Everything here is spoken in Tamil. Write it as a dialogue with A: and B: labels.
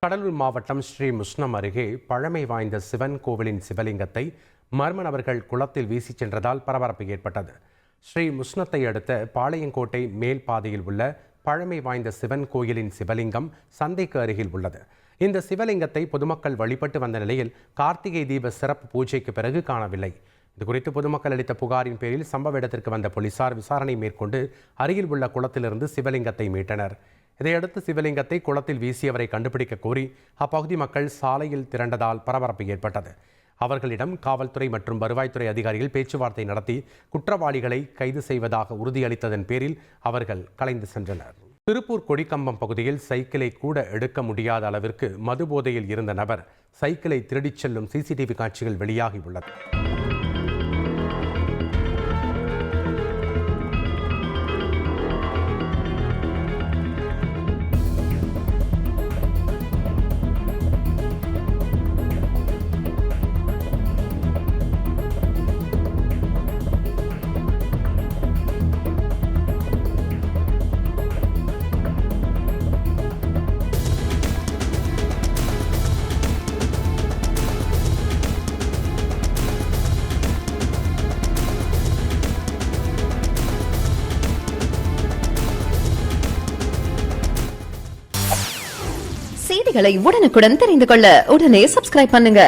A: கடலூர் மாவட்டம் ஸ்ரீ முஷ்ணம் அருகே பழமை வாய்ந்த சிவன் கோவிலின் சிவலிங்கத்தை மர்ம நபர்கள் குளத்தில் வீசிச் சென்றதால் பரபரப்பு ஏற்பட்டது. ஸ்ரீ முஷ்ணத்தை அடுத்த பாளையங்கோட்டை மேல் பாதையில் உள்ள பழமை வாய்ந்த சிவன் கோயிலின் சிவலிங்கம் சந்தைக்கு அருகில் உள்ளது. இந்த சிவலிங்கத்தை பொதுமக்கள் வழிபட்டு வந்த நிலையில் கார்த்திகை தீப சிறப்பு பூஜைக்கு பிறகு காணவில்லை. இதுகுறித்து பொதுமக்கள் அளித்த புகாரின் பேரில் சம்பவ இடத்திற்கு வந்த போலீசார் விசாரணை மேற்கொண்டு அருகில் உள்ள குளத்திலிருந்து சிவலிங்கத்தை மீட்டனர். இதையடுத்து சிவலிங்கத்தை குளத்தில் வீசியவரை கண்டுபிடிக்க கோரி அப்பகுதி மக்கள் சாலையில் திரண்டதால் பரபரப்பு ஏற்பட்டது. அவர்களிடம் காவல்துறை மற்றும் வருவாய்த்துறை அதிகாரிகள் பேச்சுவார்த்தை நடத்தி குற்றவாளிகளை கைது செய்வதாக உறுதியளித்ததன் பேரில் அவர்கள் கலைந்து சென்றனர். திருப்பூர் கொடிக்கம்பம் பகுதியில் சைக்கிளை கூட எடுக்க முடியாத அளவிற்கு மது போதையில் இருந்த நபர் சைக்கிளை திருடிச் செல்லும் சிசிடிவி காட்சிகள் வெளியாகியுள்ளது.
B: செய்திகளை உடனுக்குடன் தெரிந்து கொள்ள உடனே சப்ஸ்கிரைப் பண்ணுங்க.